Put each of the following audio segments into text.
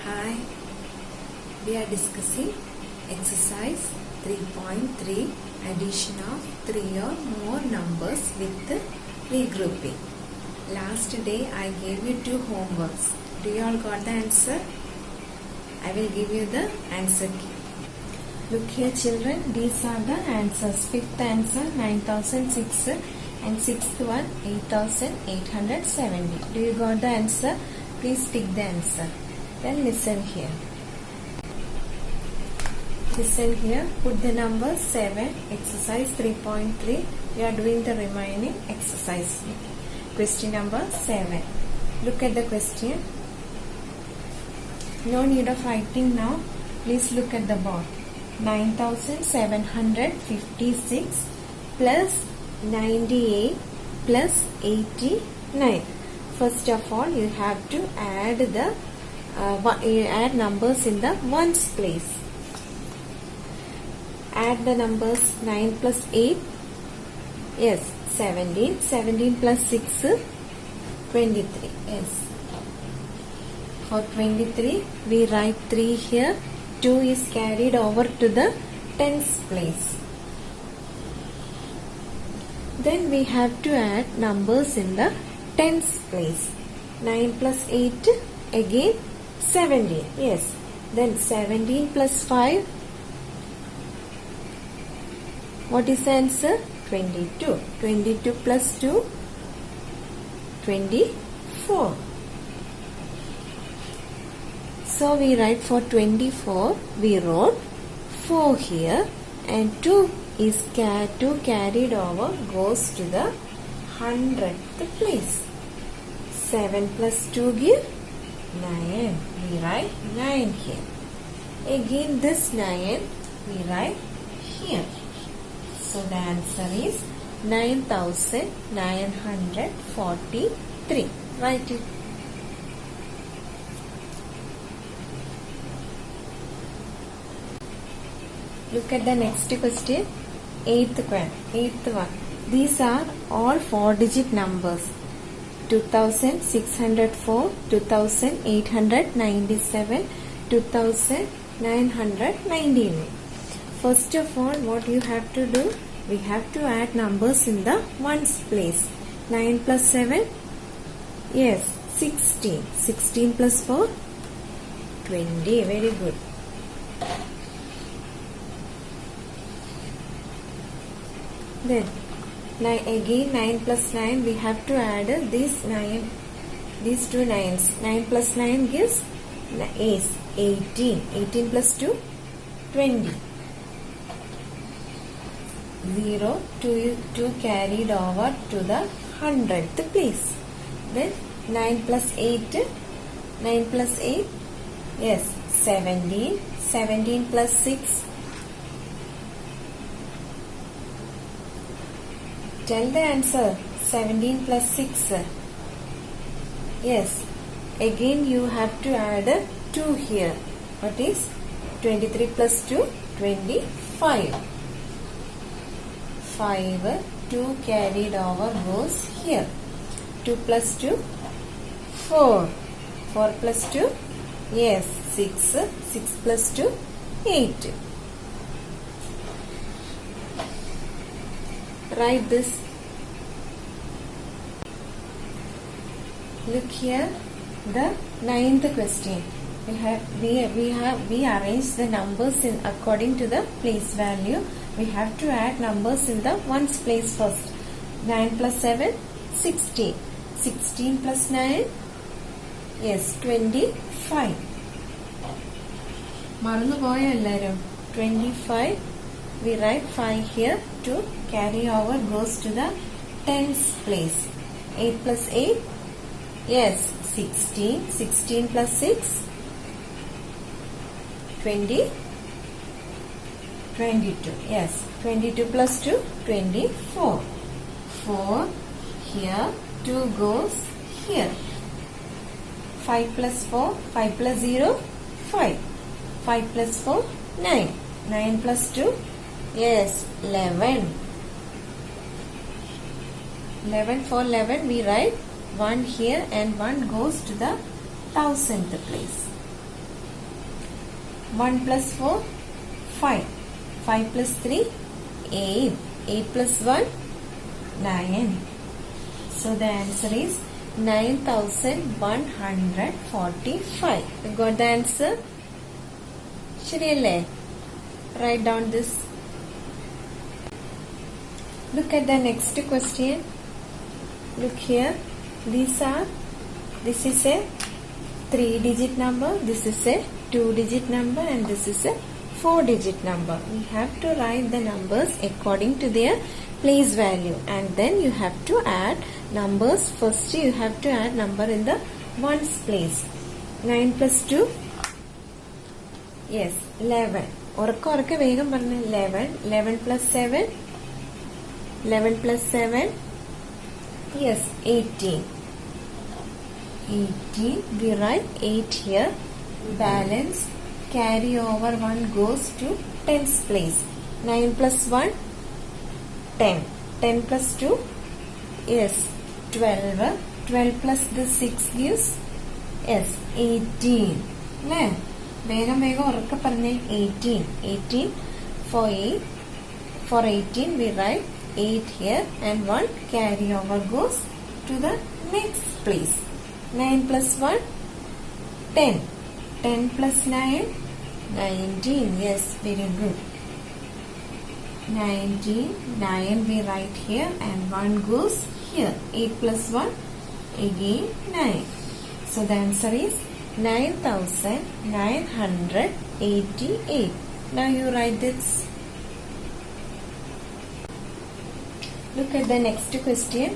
Hi, we are discussing exercise 3.3 addition of 3 or more numbers with regrouping. Last day I gave you 2 homeworks. Do you all got the answer? I will give you the answer key. Look here children, these are the answers. Fifth answer 9006 and sixth one 8870. Do you got the answer? Please pick the answer. Then listen here. Listen here. Put the number 7. Exercise 3.3. We are doing the remaining exercise. Question number 7. Look at the question. No need of writing now. Please look at the board. 9756 plus 98 plus 89. First of all, you have to add the add numbers in the ones place. Add the numbers 9 plus 8. Yes, 17. 17 plus 6, 23. Yes. For 23, we write 3 here. 2 is carried over to the tens place. Then we have to add numbers in the tens place. 9 plus 8, again 17. Yes. Then 17 plus 5. What is the answer? 22. 22 plus 2, 24. So we write for 24, we wrote 4 here and 2 is carried over, goes to the 100th place. 7 plus 2 give 9. We write 9 here. Again this 9 we write here. So the answer is 9943. Write it. Look at the next question. Eighth one. These are all 4-digit numbers. 2604, 2897, 2999. First of all, what you have to do? We have to add numbers in the ones place. 9 plus 7? Yes, 16. 16 plus 4? 20. Very good. Then again 9 plus 9, we have to add these 2 9s. 9 plus 9 gives 18. 18 plus 2, 20. 0, 2 carried over to the 100th place. Then 9 plus 8. 9 plus 8. Yes, 17. 17 plus 6. Tell the answer. 17 plus 6. Yes. Again you have to add 2 here. What is? 23 plus 2? 25. 5. 2 carried over goes here. 2 plus 2? 4. 4 plus 2? Yes. 6. 6 plus 2? 8. Write this. Look here, the 9th question. We arrange the numbers in according to the place value. We have to add numbers in the ones place first. 9 plus 7, 16. 16 plus 9, yes, 25. Marunnu poya ellarum. 25. We write 5 here. 2 carry over goes to the tens place. 8 plus 8. Yes, 16. 16 plus 6. 20. 22. Yes, 22 plus 2. 24. 4 here. 2 goes here. 5 plus 4. 5 plus 0. 5. 5 plus 4. 9. 9 plus 2. Yes, 11. 11 for 11 we write 1 here and 1 goes to the 1000th place. 1 plus 4, 5. 5 plus 3, 8. 8 plus 1, 9. So the answer is 9145. You got the answer? ശരിയല്ലേ? Write down this. Look at the next question. Look here. This is a 3-digit number, this is a 2-digit number, and this is a 4-digit number. We have to write the numbers according to their place value, and then you have to add numbers. First you have to add number in the ones place. 9 plus 2, yes, 11. ഉറക്കെ വേഗം പറഞ്ഞ 11. 11 plus 7, 11 plus 7, yes, 18. 18, we write 8 here. Balance, carry over 1 goes to tens place. 9 plus 1, 10. 10 plus 2, yes, 12. 12 plus the 6 gives, yes, 18. Ne? വേഗം ഉറക്കെ പറഞ്ഞേ 18. 18 for 8. For 18 we write 8 here and 1 carry over goes to the next place. 9 plus 1, 10. 10 plus 9, 19. Yes, very good. 19. 9 we write here and 1 goes here. 8 plus 1, again 9. So the answer is 9988. Now you write this. Look at the next question.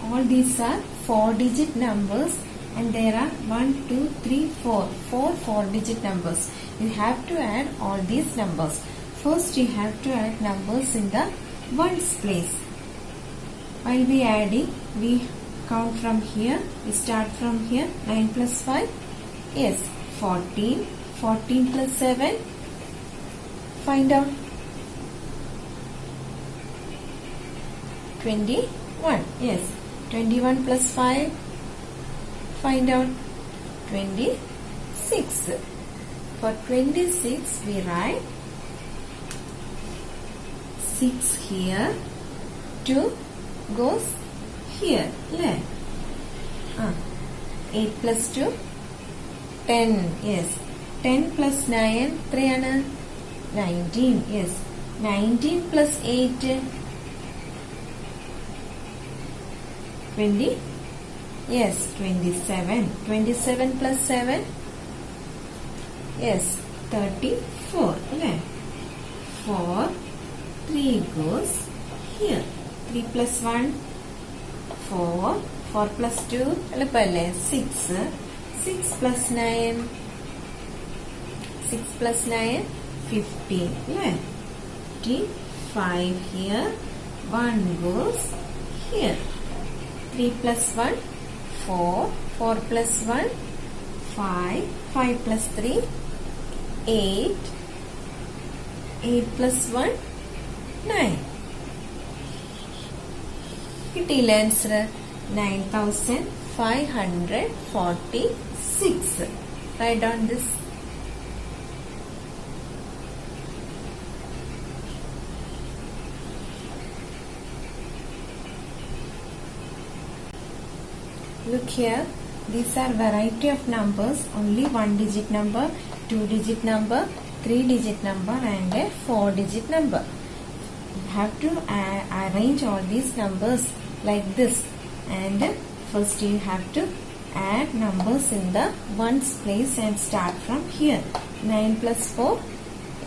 All these are 4-digit numbers, and there are 1, 2, 3, 4. 4-digit numbers. You have to add all these numbers. First you have to add numbers in the ones place. While we adding, we count from here. We start from here. 9 plus 5, yes, 14. 14 plus 7, find out. 21, yes. 21 plus 5, find out. 26. For 26 we write 6 here, 2 goes here. 8 plus 2, 10. Yes. 10 plus 9, 3 ആണ് 19. Yes. 19 plus 8, 20. Yes, 27. 27 plus 7, yes, 34. Okay. 4. 3 goes here. 3 plus 1, 4. 4 plus 2, 6. 6 plus 9, 6 plus 9, 15. Yeah. 5 here. 1 goes here. 3 plus 1, 4. 4 plus 1, 5. 5 plus 3, 8. 8 plus 1, 9. കിട്ടിയില്ല answer 9546. Write down this. Look here, these are variety of numbers. Only 1-digit number, 2-digit number, 3-digit number, and a 4-digit number. You have to arrange all these numbers like this, and first you have to add numbers in the ones place and start from here. 9 plus 4,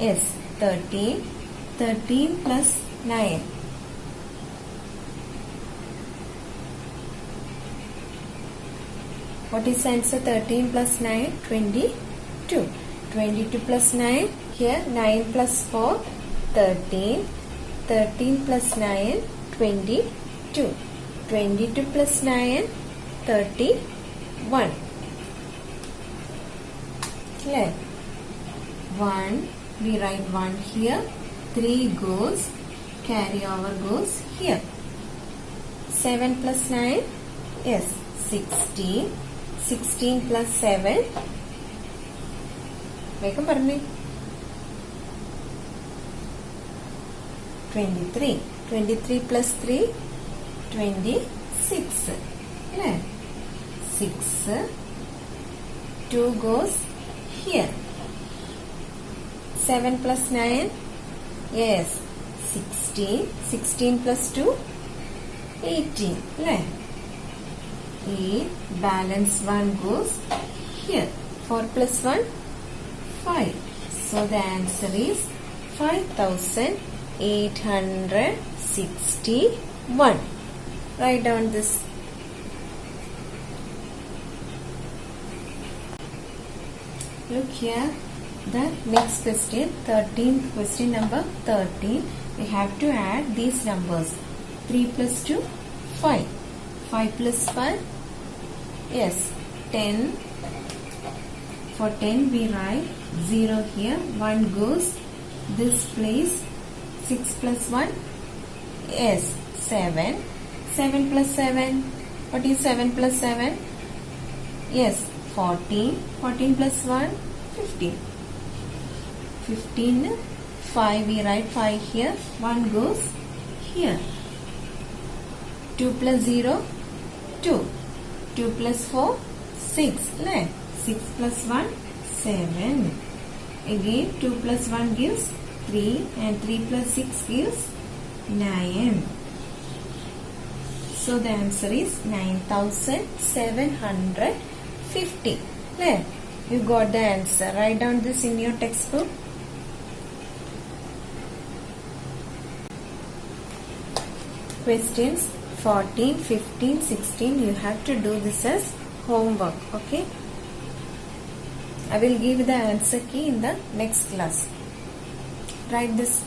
yes, 13. 13 plus 9, what is answer? 13 plus 9, 22. 22 plus 9, here 9 plus 4, 13. 13 plus 9, 22. 22 plus 9, 31. Clear? 1, we write 1 here. 3 goes, carry over goes here. 7 plus 9, yes, 16. 16 plus 7, വേഗം പറഞ്ഞേ. 23. 23 plus 3, 26. അല്ലേ? 6. 2 goes here. 7 plus 9. Yes. 16. 16 plus 2. 18. അല്ലേ? 8. Balance 1 goes here. 4 plus 1. 5. So the answer is 5861. Write down this. Look here. The next question, 13th question, number 13. We have to add these numbers. 3 plus 2, 5. 5 plus 1, yes, 10. For 10 we write 0 here. 1 goes this place. 6 plus 1, yes, 7. 7 plus 7, what is 7 plus 7? Yes, 14. 14 plus 1, 15. 15. 5 we write 5 here. 1 goes here. 2 plus 0, 2. 2 plus 4, 6. 6 plus 1, 7. Again 2 plus 1 gives 3 and 3 plus 6 gives 9. So the answer is 9750. You got the answer. Write down this in your textbook. Questions 14, 15, 16. You have to do this as homework. Okay. I will give the answer key in the next class. Write this.